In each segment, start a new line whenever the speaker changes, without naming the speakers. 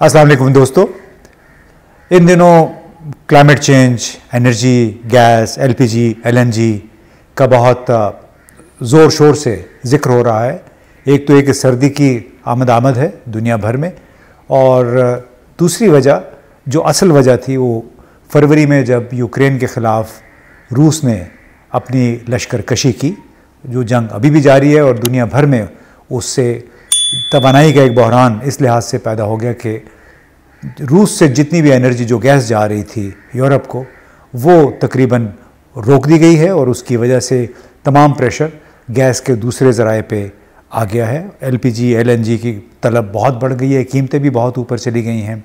अस्सलाम वालेकुम दोस्तों। इन दिनों climate change, energy, gas, LPG, LNG का बहुत ज़ोर शोर से ज़िक्र हो रहा है। एक तो एक सर्दी की आमद है दुनिया भर में, और दूसरी वजह जो असल वजह थी वो फरवरी में जब यूक्रेन के ख़िलाफ़ रूस ने अपनी लश्कर कशी की, जो जंग अभी भी जारी है और दुनिया भर में उससे तवानाई का एक बहरान इस लिहाज से पैदा हो गया कि रूस से जितनी भी एनर्जी जो गैस जा रही थी यूरोप को, वो तकरीबन रोक दी गई है और उसकी वजह से तमाम प्रेशर गैस के दूसरे ज़राए पे आ गया है। एलपीजी, एलएनजी की तलब बहुत बढ़ गई है, कीमतें भी बहुत ऊपर चली गई हैं।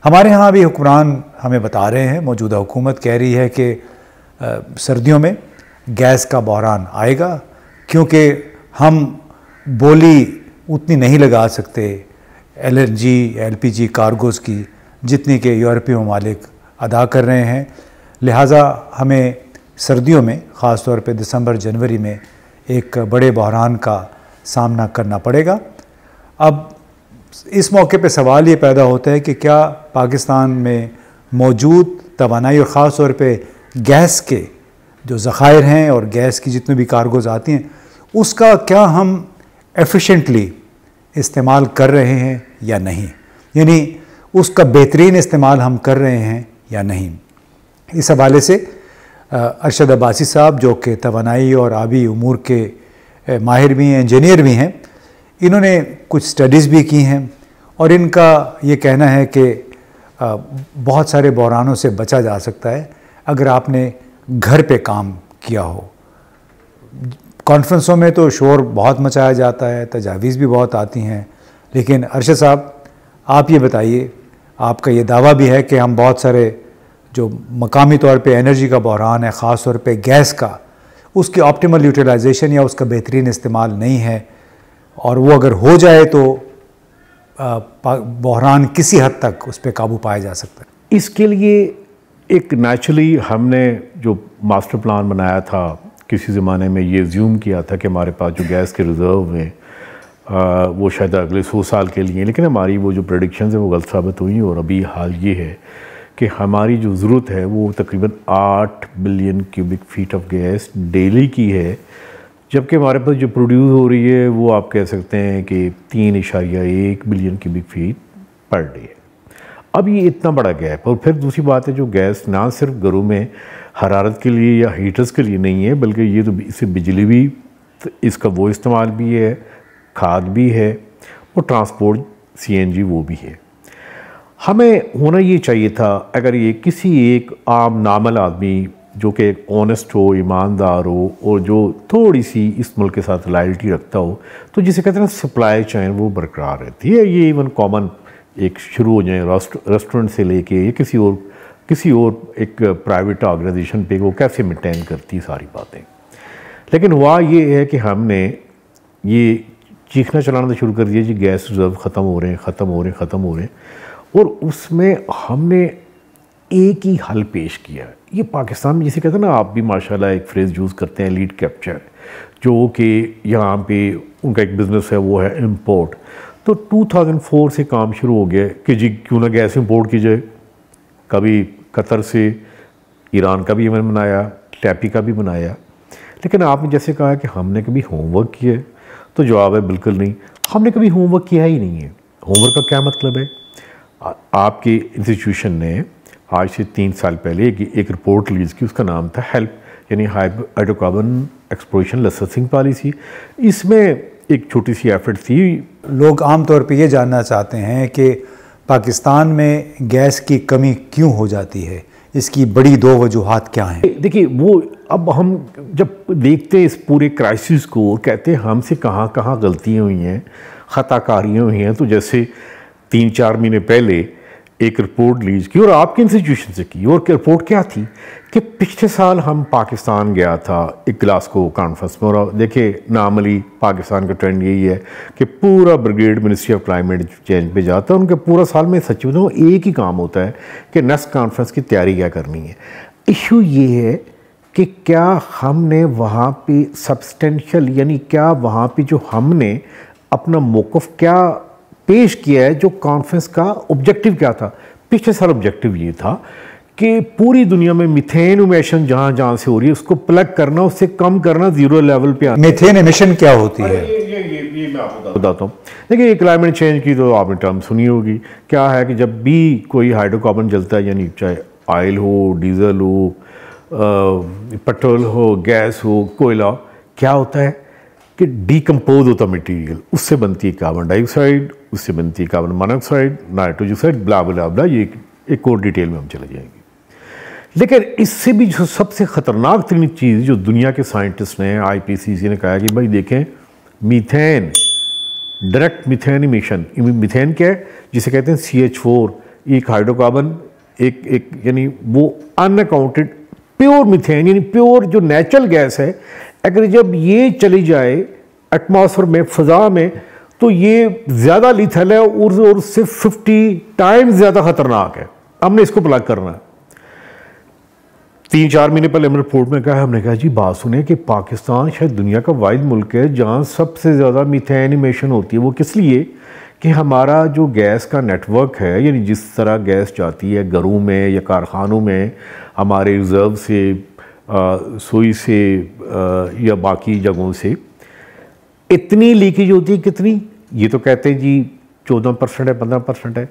हमारे यहाँ भी हुक्मरान हमें बता रहे हैं, मौजूदा हुकूमत कह रही है कि सर्दियों में गैस का बहरान आएगा, क्योंकि हम बोली उतनी नहीं लगा सकते एलएनजी, एलपीजी कार्गोज़ की जितनी के यूरोपीय ममालिक अदा कर रहे हैं। लिहाजा हमें सर्दियों में, ख़ास तौर पे दिसंबर जनवरी में एक बड़े बहरान का सामना करना पड़ेगा। अब इस मौके पे सवाल ये पैदा होता है कि क्या पाकिस्तान में मौजूद तवानाई और ख़ास तौर पे गैस के जो ज़खायर हैं और गैस की जितनी भी कार्गोज़ आती हैं, उसका क्या हम एफिशिएंटली इस्तेमाल कर रहे हैं या नहीं, यानी उसका बेहतरीन इस्तेमाल हम कर रहे हैं या नहीं। इस हवाले से अरशद अब्बासी साहब, जो कि तवानाई और आबी उमूर के माहिर भी हैं, इंजीनियर भी हैं, इन्होंने कुछ स्टडीज़ भी की हैं और इनका ये कहना है कि बहुत सारे बहरानों से बचा जा सकता है अगर आपने घर पे काम किया हो। कॉन्फ्रेंसों में तो शोर बहुत मचाया जाता है, तजावीज़ भी बहुत आती हैं, लेकिन अरशद साहब आप ये बताइए, आपका ये दावा भी है कि हम बहुत सारे जो मकामी तौर पे एनर्जी का बहरान है, ख़ास तौर पे गैस का, उसकी ऑप्टिमल यूटिलाइजेशन या उसका बेहतरीन इस्तेमाल नहीं है, और वो अगर हो जाए तो बहरान किसी हद तक उस पर काबू पाया जा सकता है।
इसके लिए एक नेचुरली हमने जो मास्टर प्लान बनाया था, किसी ज़माने में ये ज़्यूम किया था कि हमारे पास जो गैस के रिज़र्व हैं वो शायद अगले 100 साल के लिए, लेकिन हमारी वो जो प्रेडिक्शंस है वो गलत साबित हुई। और अभी हाल ये है कि हमारी जो ज़रूरत है वो तकरीबन 8 billion cubic feet of gas daily की है, जबकि हमारे पास जो प्रोड्यूस हो रही है वो आप कह सकते हैं कि 3.1 billion cubic feet per day है। अब ये इतना बड़ा गैप। और फिर दूसरी बात है, जो गैस ना सिर्फ घरों में हरारत के लिए या हीटर्स के लिए नहीं है, बल्कि ये तो इससे बिजली भी, इसका वो इस्तेमाल भी है, खाद भी है, और ट्रांसपोर्ट सीएनजी वो भी है। हमें होना ये चाहिए था, अगर ये किसी एक आम नॉर्मल आदमी जो कि ऑनेस्ट हो, ईमानदार हो, और जो थोड़ी सी इस मुल्क के साथ लॉयल्टी रखता हो, तो जिसे कहते हैं सप्लाई चेन वो बरकरार रहती है। ये इवन कॉमन एक शुरू हो जाए रेस्टोरेंट से लेके या किसी और एक प्राइवेट ऑर्गेनाइजेशन पे, वो कैसे मेंटेन करती है सारी बातें। लेकिन हुआ ये है कि हमने ये चीखना चलाना शुरू कर दिया जी, गैस रिजर्व ख़त्म हो रहे हैं, और उसमें हमने एक ही हल पेश किया। ये पाकिस्तान में जिसे कहते हैं ना, आप भी माशाल्लाह एक फ्रेज़ यूज़ करते हैं, लीड कैप्चर, जो कि यहाँ पे उनका एक बिज़नेस है, वो है इम्पोर्ट। तो 2004 से काम शुरू हो गया कि जी क्यों ना गैस इम्पोर्ट की जाए। कभी कतर से, ईरान का भी इवन बनाया, टैपी का भी बनाया। लेकिन आपने जैसे कहा कि हमने कभी होमवर्क किया है, तो जवाब है बिल्कुल नहीं, हमने कभी होमवर्क किया ही नहीं है। होमवर्क का क्या मतलब है? आपके इंस्टीट्यूशन ने आज से 3 साल पहले एक रिपोर्ट रिलीज़ की, उसका नाम था हेल्प, यानी हाइड्रोकार्बन एक्सप्लोरेशन लाइसेंसिंग पॉलिसी। इसमें एक छोटी सी एफर्ट थी।
लोग आम तौर पे ये जानना चाहते हैं कि पाकिस्तान में गैस की कमी क्यों हो जाती है, इसकी बड़ी 2 वजूहात क्या हैं?
देखिए, वो अब हम जब देखते हैं इस पूरे क्राइसिस को, कहते हैं हमसे कहाँ कहाँ गलतियाँ हुई हैं, ख़ताकारियाँ हुई हैं। तो जैसे 3-4 महीने पहले एक रिपोर्ट रिलीज़ की, और आपके इंस्टीट्यूशन से की, और रिपोर्ट क्या थी कि पिछले साल हम पाकिस्तान गया था एक ग्लासगो कॉन्फ्रेंस में, और देखिए नॉर्मली पाकिस्तान का ट्रेंड यही है कि पूरा brigade ministry of climate change पे जाता है, उनके पूरा साल में सचिवों को एक ही काम होता है कि नेक्स्ट कॉन्फ्रेंस की तैयारी क्या करनी है। इशू ये है कि क्या हमने वहाँ पे सब्सटेंशियल, यानी क्या वहाँ पे जो हमने अपना मौक़िफ़ क्या पेश किया है। जो कॉन्फ्रेंस का ऑब्जेक्टिव क्या था, पिछले साल ऑब्जेक्टिव ये था कि पूरी दुनिया में मीथेन इमिशन जहाँ जहाँ से हो रही है उसको प्लग करना, उससे कम करना, जीरो लेवल पे आना।
मीथेन इमिशन क्या होती है?
ये मैं आपको बताता हूँ। देखिए, ये क्लाइमेट चेंज की तो आपने टर्म सुनी होगी। क्या है कि जब भी कोई हाइड्रोकार्बन जलता है, यानी चाहे ऑयल हो, डीजल हो, पेट्रोल हो, गैस हो, कोयला, क्या होता है कि डीकम्पोज होता मटेरियल, उससे बनती है कार्बन डाइऑक्साइड, उससे बनती है कार्बन मोनोऑक्साइड, नाइट्रोजन ऑक्साइड, ब्ला ब्ला ब्ला। ये एक और डिटेल में हम चले जाएंगे। लेकिन इससे भी जो सबसे ख़तरनाक तरीन चीज़ जो दुनिया के साइंटिस्ट ने, IPCC ने कहा कि भाई देखें, methane, direct methane emission. Methane क्या है? जिसे कहते हैं CH4, एक हाइड्रोकार्बन, एक यानी वो अनअकाउंटेड प्योर मीथेन, यानी प्योर जो नेचुरल गैस है, अगर जब ये चली जाए एटमॉस्फेयर में, फ़ज़ा में, तो ये ज़्यादा लीथल है और उससे 50 टाइम्स ज़्यादा ख़तरनाक है। हमने इसको प्लग करना है। 3-4 महीने पहले हमने रिपोर्ट में कहा, हमने कहा जी बात सुने कि पाकिस्तान शायद दुनिया का वाहिद मुल्क है जहाँ सबसे ज़्यादा मीथेन इमिशन होती है। वो किस लिए कि हमारा जो गैस का नेटवर्क है, यानी जिस तरह गैस जाती है घरों में या कारखानों में, हमारे रिज़र्व से, सुई से या बाकी जगहों से, इतनी लीकेज होती है। कितनी? ये तो कहते हैं जी 14% है, 15% है,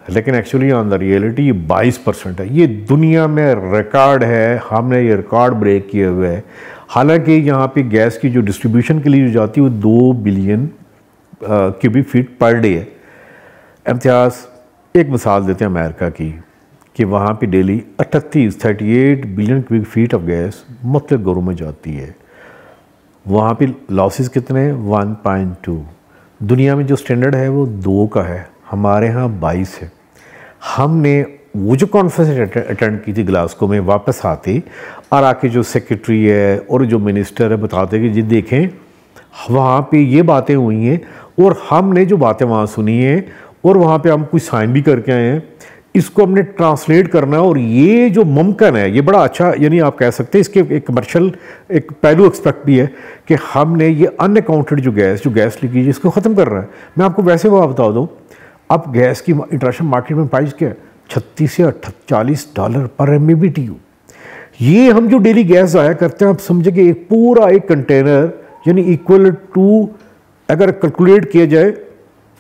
लेकिन एक्चुअली ऑन द रियलिटी ये 22% है। ये दुनिया में रिकॉर्ड है, हमने ये रिकॉर्ड ब्रेक किए हुए है। हालांकि यहाँ पे गैस की जो डिस्ट्रीब्यूशन के लिए जो जाती है वो 2 billion cubic feet per day है। इम्तियाज़, एक मिसाल देते हैं अमेरिका की कि वहाँ पे daily 38 billion cubic feet of gas मुख्तलिफ घरों में जाती है। वहाँ पे लॉसेस कितने हैं? 1.2। दुनिया में जो स्टैंडर्ड है वो 2 का है, हमारे यहाँ 22 है। हमने वो जो कॉन्फ्रेंस अटेंड की थी ग्लासगो में, वापस आते और आके जो सेक्रेटरी है और जो मिनिस्टर है बताते कि जी देखें वहाँ पे ये बातें हुई हैं और हमने जो बातें वहाँ सुनी हैं और वहाँ पे हम कुछ साइन भी करके आए हैं, इसको हमने ट्रांसलेट करना है। और ये जो मुमकिन है, ये बड़ा अच्छा, यानी आप कह सकते हैं इसके एक कमर्शियल एक पहलू एक्सपेक्ट भी है कि हमने ये अनअकाउंटेड जो गैस लीकेज है इसको ख़त्म करना है। मैं आपको वैसे वो बता दूँ, अब गैस की इंटरनेशनल मार्केट में प्राइस क्या है? $36 से $40 पर MMBTU। ये हम जो डेली गैस ज़ाया करते हैं, आप समझे कि एक पूरा एक कंटेनर, यानी इक्वल टू, अगर कैलकुलेट किया जाए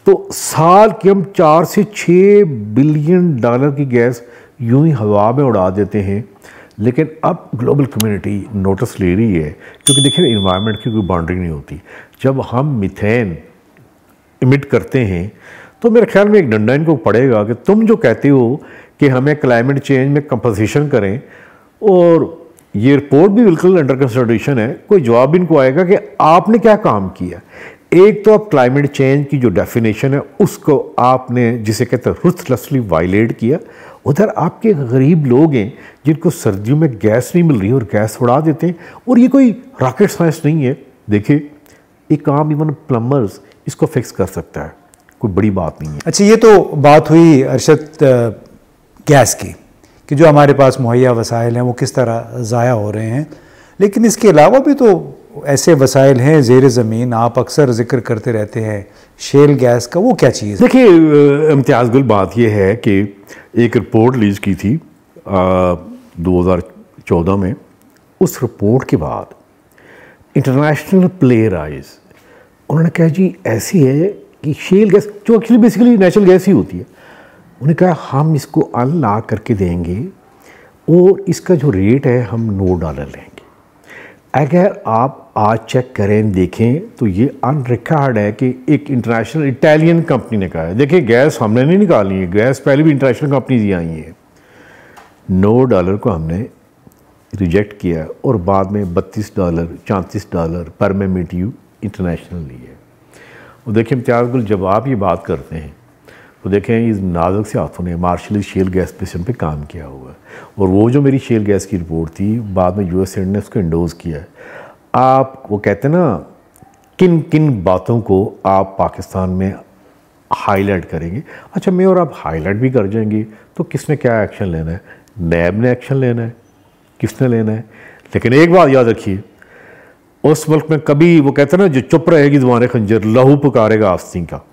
तो साल की हम $4 से $6 बिलियन की गैस यूं ही हवा में उड़ा देते हैं। लेकिन अब ग्लोबल कम्युनिटी नोटिस ले रही है, क्योंकि देखिए इन्वायरमेंट की कोई बाउंड्री नहीं होती। जब हम मीथेन इमिट करते हैं तो मेरे ख्याल में एक डंडा इनको पड़ेगा कि तुम जो कहते हो कि हमें क्लाइमेट चेंज में कंपोजिशन करें, और ये रिपोर्ट भी बिल्कुल अंडर कंसिडरेशन है, कोई जवाब इनको आएगा कि आपने क्या काम किया। एक तो आप क्लाइमेट चेंज की जो डेफिनेशन है उसको आपने, जिसे कहते हैं, रुथलेसली वायलेट किया। उधर आपके गरीब लोग हैं जिनको सर्दियों में गैस नहीं मिल रही और गैस उड़ा देते हैं, और ये कोई रॉकेट साइंस नहीं है। देखिए, एक आम इवन प्लम्बर्स इसको फिक्स कर सकता है, कोई बड़ी बात नहीं है।
अच्छा, ये तो बात हुई अरशद गैस की कि जो हमारे पास मुहैया वसाइल हैं वो किस तरह ज़ाया हो रहे हैं, लेकिन इसके अलावा भी तो ऐसे वसाइल हैं ज़ेर ज़मीन, आप अक्सर जिक्र करते रहते हैं शेल गैस का, वो क्या चीज़ है?
देखिए इम्तियाज़ गुल, बात ये है कि एक रिपोर्ट रिलीज़ की थी 2014 में। उस रिपोर्ट के बाद इंटरनेशनल प्लेयर आए, उन्होंने कहा जी ऐसी है कि शेल गैस, जो एक्चुअली बेसिकली नेचुरल गैस ही होती है, उन्होंने कहा हम इसको अनलॉक करके देंगे और इसका जो रेट है हम $9 लेंगे। अगर आप आज चेक करें, देखें, तो ये ऑन रिकॉर्ड है कि एक इंटरनेशनल इटालियन कंपनी ने कहा है। देखिए, गैस हमने नहीं निकाली है, गैस पहले भी इंटरनेशनल कंपनीज ही आई हैं। $9 को हमने रिजेक्ट किया और बाद में $32 $34 पर MMBTU इंटरनेशनल ली है। और देखिए इम्तियाज़ गुल, जब आप ये बात करते हैं तो देखें इस नाजुक से हाथों ने मार्शल शेल गैस मिशन पे काम किया हुआ है, और वो जो मेरी शेल गैस की रिपोर्ट थी बाद में US सेनेट ने उसको इंडोज किया है। आप वो कहते हैं ना, किन किन बातों को आप पाकिस्तान में हाईलाइट करेंगे। अच्छा, मैं और आप हाईलाइट भी कर जाएंगे तो किसने क्या एक्शन लेना है? नैब ने एक्शन लेना है, किसने लेना है? लेकिन एक बात याद रखिए, उस मुल्क में कभी वो कहते हैं ना, जो चुप रहेगी ज़ुबान खंजर, लहू पुकारेगा आस्तीन का।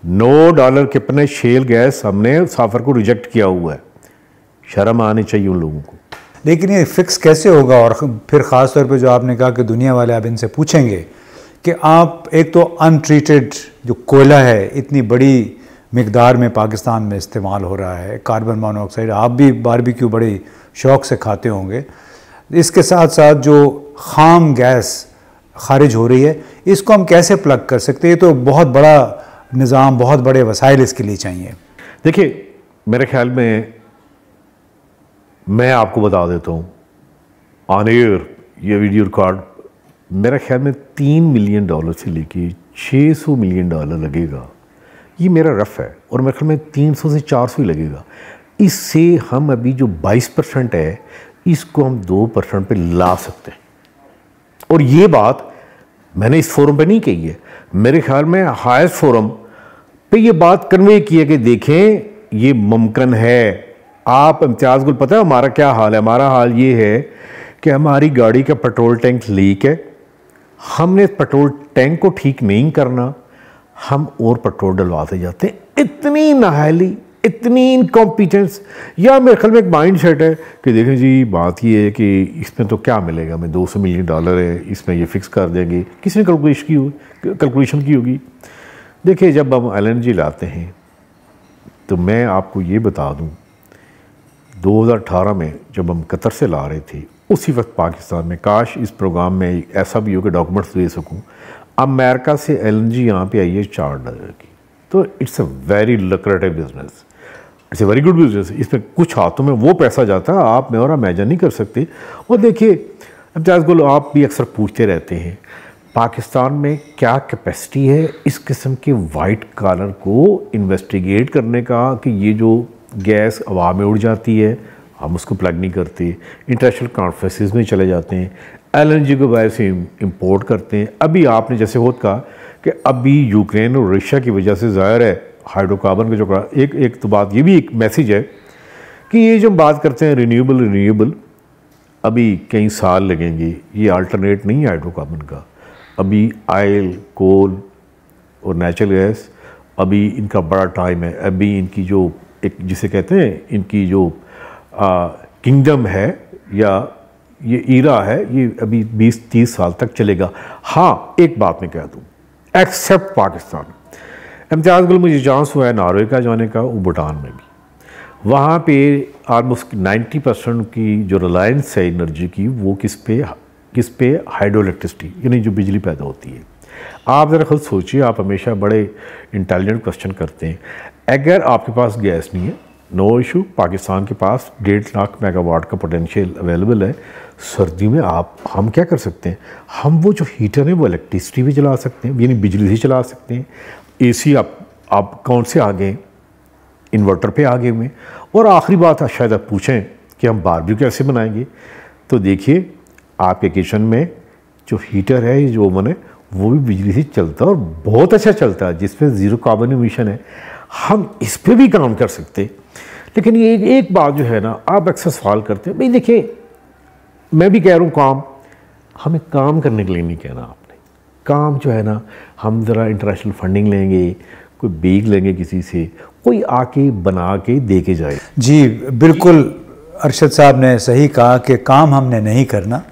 $9 कितने शेल गैस हमने साफर को रिजेक्ट किया हुआ है। शर्म आनी चाहिए उन लोगों को।
लेकिन ये फिक्स कैसे होगा? और फिर ख़ास तौर पे जो आपने कहा कि दुनिया वाले आप इनसे पूछेंगे कि आप एक तो अनट्रीटेड जो कोयला है इतनी बड़ी मिकदार में पाकिस्तान में इस्तेमाल हो रहा है, कार्बन मोनोऑक्साइड, आप भी बारबेक्यू बड़े शौक़ से खाते होंगे, इसके साथ साथ जो खाम गैस खारिज हो रही है, इसको हम कैसे प्लग कर सकते हैं? ये तो बहुत बड़ा निज़ाम, बहुत बड़े वसाइल इसके लिए चाहिए।
देखिए, मेरे ख्याल में मैं आपको बता देता हूँ ऑन एयर, ये वीडियो रिकॉर्ड, मेरे ख्याल में $3 मिलियन से लेके $600 मिलियन लगेगा। ये मेरा रफ है, और मेरे ख्याल में 300 से 400 ही लगेगा। इससे हम अभी जो 22% है, इसको हम 2% पे ला सकते हैं। और ये बात मैंने इस फोरम पे नहीं कही है, मेरे ख्याल में हाईएस्ट फोरम पे ये बात कन्वे की है कि देखें ये मुमकिन है। आप इम्तियाज़ गुल, पता है हमारा क्या हाल है? हमारा हाल ये है कि हमारी गाड़ी का पेट्रोल टैंक लीक है, हमने पेट्रोल टैंक को ठीक नहीं करना, हम और पेट्रोल डलवाते जाते हैं। इतनी नाहली, इतनी इनकॉम्पिटेंस, या मेरे ख्याल में एक माइंड सेट है कि देखें जी बात ये है कि इसमें तो क्या मिलेगा, हमें $200 मिलियन है, इसमें ये फिक्स कर देंगे। किसने कैलकुलेशन की होगी? देखिए, जब हम LNG लाते हैं तो मैं आपको ये बता दूं, 2018 में जब हम कतर से ला रहे थे, उसी वक्त पाकिस्तान में, काश इस प्रोग्राम में ऐसा भी हो कि डॉक्यूमेंट्स दे सकूं, अमेरिका से LNG यहाँ पे आई है $4 की। तो it's a very lucrative business, it's a very good business. इसमें कुछ हाथों में वो पैसा जाता है, आप में और इमेजिन नहीं कर सकते। और देखिए इम्तियाज़ गुल, आप भी अक्सर पूछते रहते हैं पाकिस्तान में क्या कैपेसिटी है इस किस्म के वाइट कॉलर को इन्वेस्टिगेट करने का, कि ये जो गैस हवा में उड़ जाती है, हम उसको प्लग नहीं करते, इंटरनेशनल कॉन्फ्रेंसेस में चले जाते हैं, LNG को बाहर से इंपोर्ट करते हैं। अभी आपने जैसे खुद कहा कि अभी यूक्रेन और रशिया की वजह से ज़ाहिर है हाइड्रोकार्बन का जो एक तो बात ये भी एक मैसेज है कि ये जो बात करते हैं रिन्यूएबल, अभी कई साल लगेंगे, ये अल्टरनेट नहीं है हाइड्रोकार्बन का। अभी ऑयल, कोल और नेचुरल गैस, अभी इनका बड़ा टाइम है। अभी इनकी जो एक जिसे कहते हैं इनकी जो किंगडम है या ये ईरा है, ये अभी 20-30 साल तक चलेगा। हाँ, एक बात मैं कह दूँ, एक्सेप्ट पाकिस्तान, इम्तियाज़ गुल, मुझे चांस हुआ है नॉर्वे का जाने का, वो भूटान में भी, वहाँ पे ऑलमोस्ट 90% की जो रिलायंस है एनर्जी की, वो किस पे हाइड्रो इलेक्ट्रिसिटी, यानी जो बिजली पैदा होती है। आप ज़रा खुद सोचिए, आप हमेशा बड़े इंटेलिजेंट क्वेश्चन करते हैं। अगर आपके पास गैस नहीं है, नो इशू, पाकिस्तान के पास 1.5 लाख मेगावाट का पोटेंशियल अवेलेबल है। सर्दी में हम क्या कर सकते हैं? हम वो जो हीटर है वो इलेक्ट्रिसिटी भी चला सकते हैं, यानी बिजली से चला सकते हैं। AC आप कौन से आ गए? इन्वर्टर पे आ गए हुए। और आखिरी बात शायद आप पूछें कि हम बारबेक्यू कैसे बनाएंगे, तो देखिए आपके किचन में जो हीटर है, जो ओवन है, वो भी बिजली से चलता है और बहुत अच्छा चलता है, जिसमें ज़ीरो कार्बन एमिशन है। हम इस पर भी काम कर सकते हैं। लेकिन ये एक बात जो है ना, आप अक्सर सवाल करते हैं, भाई देखिए मैं भी कह रहा हूँ काम, हमें काम करने के लिए नहीं कहना आपने। काम जो है ना, हम ज़रा इंटरनेशनल फंडिंग लेंगे, कोई बीक लेंगे किसी से, कोई आके बना के दे के जाए।
जी बिल्कुल, अरशद साहब ने सही कहा कि काम हमने नहीं करना,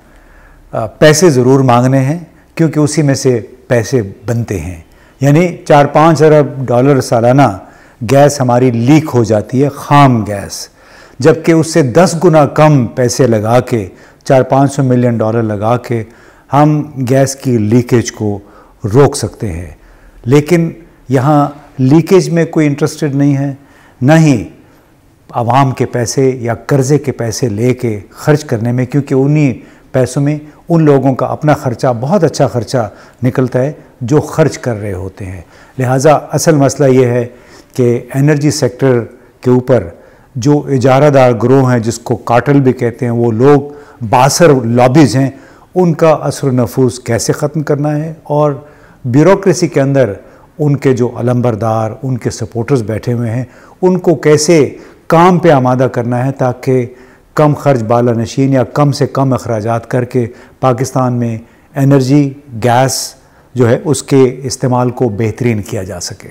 पैसे ज़रूर मांगने हैं, क्योंकि उसी में से पैसे बनते हैं। यानी $4-5 अरब सालाना गैस हमारी लीक हो जाती है, खाम गैस, जबकि उससे 10 गुना कम पैसे लगा के, $400-500 मिलियन लगा के हम गैस की लीकेज को रोक सकते हैं। लेकिन यहाँ लीकेज में कोई इंटरेस्टेड नहीं है, न ही आवाम के पैसे या कर्ज़े के पैसे लेके खर्च करने में, क्योंकि उन्हीं पैसों में उन लोगों का अपना ख़र्चा, बहुत अच्छा ख़र्चा निकलता है जो खर्च कर रहे होते हैं। लिहाजा असल मसला ये है कि एनर्जी सेक्टर के ऊपर जो इजारादार गिरोह हैं, जिसको कार्टेल भी कहते हैं, वो लोग बासर लॉबीज़ हैं, उनका असर नफूस कैसे ख़त्म करना है, और ब्यूरोक्रेसी के अंदर उनके जो अलंबरदार, उनके सपोर्टर्स बैठे हुए हैं, उनको कैसे काम पे आमादा करना है, ताकि कम खर्च बाला नशीन या कम से कम अखराजात करके पाकिस्तान में एनर्जी, गैस जो है उसके इस्तेमाल को बेहतरीन किया जा सके।